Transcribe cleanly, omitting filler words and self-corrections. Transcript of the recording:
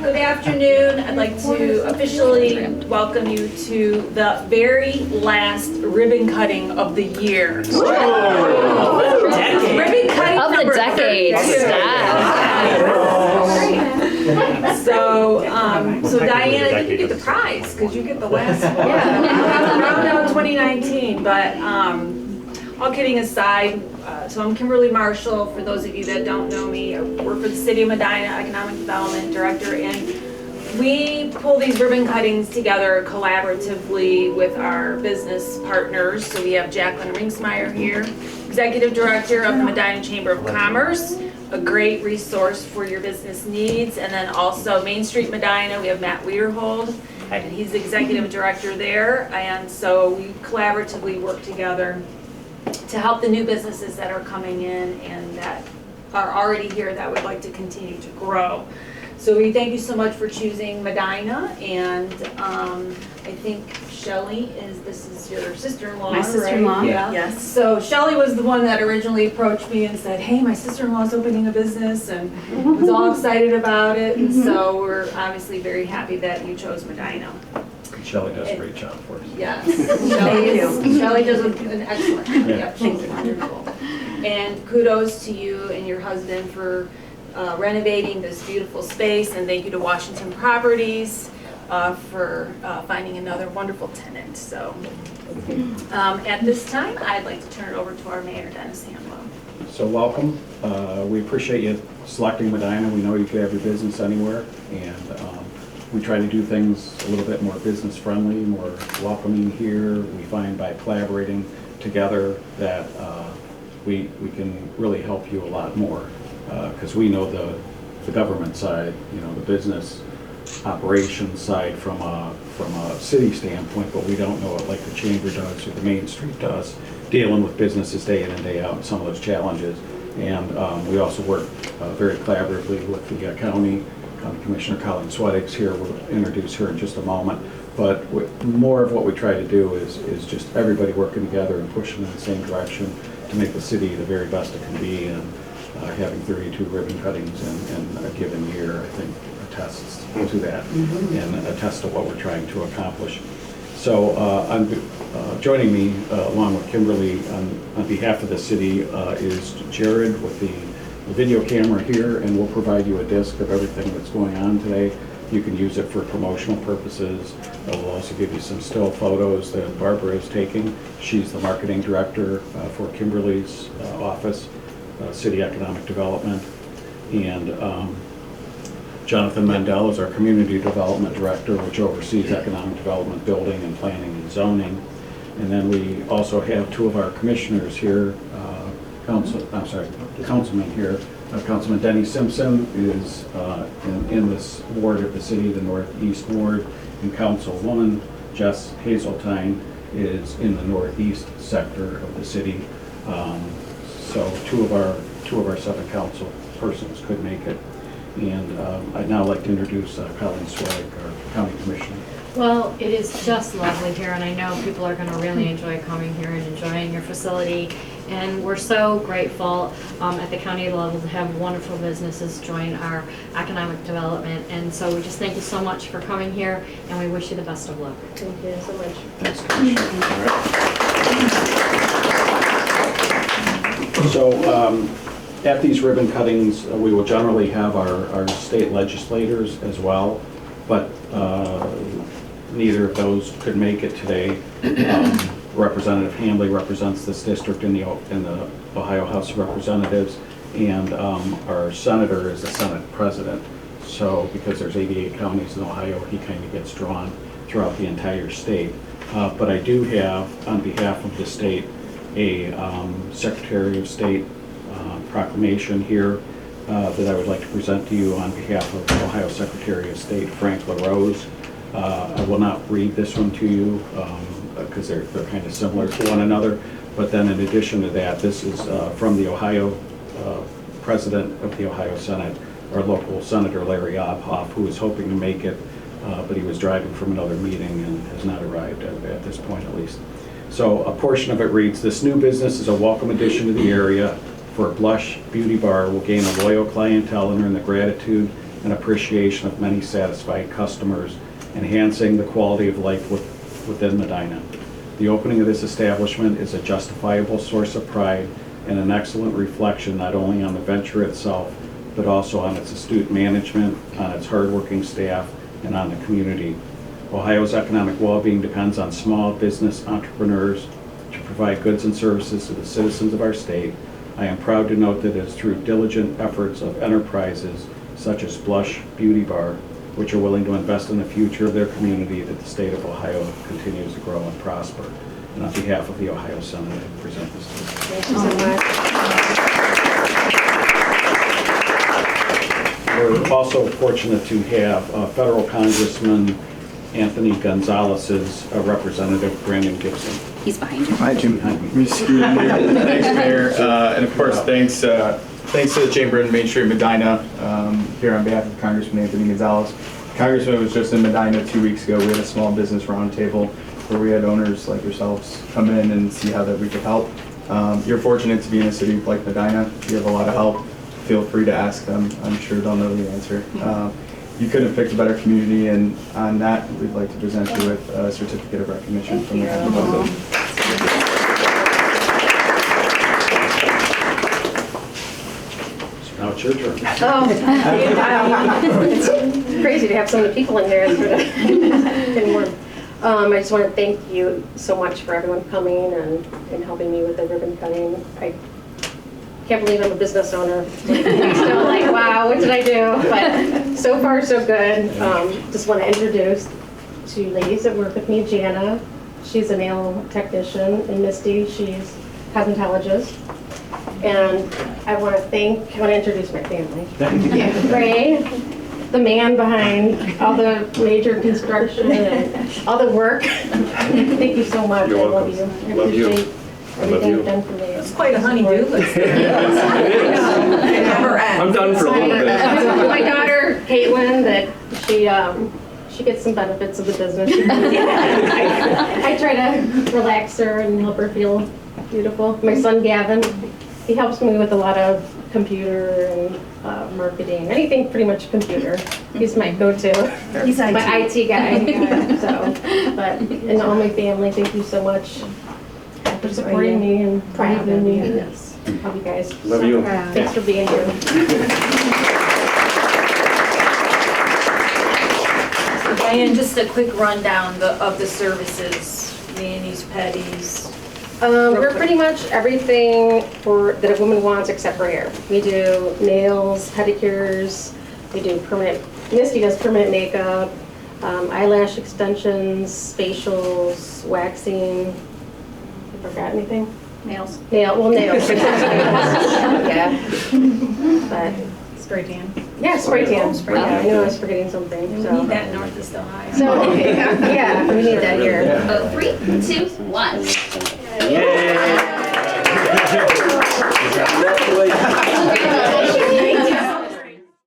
Good afternoon. I'd like to officially welcome you to the very last ribbon cutting of the year. Ribbon cutting Of the number decade. 32. So Diana, you get the prize because you get the last one. Round out 2019. But all kidding aside, so I'm Kimberly Marshall. For those of you that don't know me, I work for the City of Medina, Economic Development Director, and we pull these ribbon cuttings together collaboratively with our business partners. So we have Jacqueline Ringsmeyer here, Executive Director of the Medina Chamber of Commerce, a great resource for your business needs. And then also Main Street Medina, we have Matt Weirhold, and he's the Executive Director there. And so we collaboratively work together to help the new businesses that are coming in and that are already here that would like to continue to grow. So we thank you so much for choosing Medina, and I think Shelley this is your sister-in-law, My sister-in-law, right? Yeah. yes. So Shelley was the one that originally approached me and said, hey, my sister-in-law's opening a business, and was all excited about it, and so we're obviously very happy that you chose Medina. Shelley does a great job for us. Yes. Thank you. Shelley does an excellent job. Yeah. Yep, she's wonderful. And kudos to you and your husband for renovating this beautiful space, and thank you to Washington Properties for finding another wonderful tenant. So at this time, I'd like to turn it over to our mayor, Dennis Hamlow. So welcome. We appreciate you selecting Medina. We know you could have your business anywhere, and we try to do things a little bit more business friendly, more welcoming here. We find by collaborating together that we can really help you a lot more, because we know the government side, the business operations side from a city standpoint, but we don't know it like the Chamber does or the Main Street does, dealing with businesses day in and day out, and some of those challenges. And we also work very collaboratively with the County Commissioner Colleen Swedick's here. We'll introduce her in just a moment. But more of what we try to do is just everybody working together and pushing in the same direction to make the city the very best it can be. And having 32 ribbon cuttings in a given year, I think, attests to that and attests to what we're trying to accomplish. So joining me along with Kimberly on behalf of the city is Jared with the video camera here, and we'll provide you a disc of everything that's going on today. You can use it for promotional purposes. We'll also give you some still photos that Barbara is taking. She's the marketing director for Kimberly's office, City Economic Development. And Jonathan Mendel is our community development director, which oversees economic development, building and planning and zoning. And then we also have two of our commissioners here, councilman here. Councilman Denny Simpson is in this ward of the city, the Northeast Ward, and Councilwoman Jess Hazeltine is in the Northeast sector of the city. So two of our 7 council persons could make it. And I'd now like to introduce Colleen Swedick, our county commissioner. Well, it is just lovely here, and I know people are going to really enjoy coming here and enjoying your facility. And we're so grateful at the county level to have wonderful businesses join our economic development. And so we just thank you so much for coming here, and we wish you the best of luck. Thank you so much. Thanks, Commissioner. So at these ribbon cuttings, we will generally have our state legislators as well, but neither of those could make it today. Representative Hambley represents this district in the Ohio House of Representatives, and our senator is the Senate president. So because there's 88 counties in Ohio, he kind of gets drawn throughout the entire state. But I do have, on behalf of the state, a Secretary of State proclamation here that I would like to present to you on behalf of Ohio Secretary of State Frank LaRose. I will not read this one to you because they're kind of similar to one another, but then in addition to that, this is from the Ohio President of the Ohio Senate, our local Senator Larry Obhoff, who is hoping to make it, but he was driving from another meeting and has not arrived at this point at least. So a portion of it reads, "This new business is a welcome addition to the area. For Blush Beauty Bar will gain a loyal clientele and earn the gratitude and appreciation of many satisfied customers, enhancing the quality of life within Medina. The opening of this establishment is a justifiable source of pride and an excellent reflection not only on the venture itself, but also on its astute management, on its hardworking staff, and on the community. Ohio's economic well-being depends on small business entrepreneurs to provide goods and services to the citizens of our state. I am proud to note that it is through diligent efforts of enterprises such as Blush Beauty Bar, which are willing to invest in the future of their community, that the state of Ohio continues to grow and prosper. And on behalf of the Ohio Senate, I present this to you. Thank you so much. We're also fortunate to have Federal Congressman Anthony Gonzalez's representative, Brandon Gibson. He's behind you. Hi, Jim. Thanks, Mayor. And of course, thanks to the Chamber in Main Street, Medina, here on behalf of Congressman Anthony Gonzalez. Congressman was just in Medina 2 weeks ago. We had a small business roundtable where we had owners like yourselves come in and see how that we could help. You're fortunate to be in a city like Medina. If you have a lot of help, feel free to ask them. I'm sure they'll know the answer. You couldn't have picked a better community, and on that, we'd like to present you with a certificate of recognition from the Public. Now it's your turn. It's crazy to have so many people in here. It's sort of getting warm. I just want to thank you so much for everyone coming and helping me with the ribbon cutting. I can't believe I'm a business owner. I'm still like, wow, what did I do? But so far, so good. Just want to introduce two ladies that work with me. Jana, she's a nail technician, and Misty, she's cosmetologist. And I want to introduce my family. Ray, the man behind all the major construction and all the work. Thank you so much. You're I love you. welcome. I Love you. appreciate I love everything you. you've done for me. It's quite a honey-do list. It never ends. I'm done for a little bit. My daughter, Caitlin, that she gets some benefits of the business. I try to relax her and help her feel beautiful. My son, Gavin, he helps me with a lot of computer and marketing, anything pretty much computer. He's my go-to. He's IT. My IT guy. And all my family, thank you so much for supporting me and believing in me. Yes. Love you guys. Love you. Thanks for being here. Diane, just a quick rundown of the services, manis, pedis. We're pretty much everything that a woman wants except for hair. We do nails, pedicures, we do Misty does permanent makeup, eyelash extensions, facials, waxing. I forgot anything? Nails. Nails. Yeah. But, Spray tan. yeah, spray tan. Spray Yeah, tan. I knew I was forgetting something, We so. need that in Northeast Ohio. So, yeah, we need that here. Oh, 3, 2, 1. Congratulations.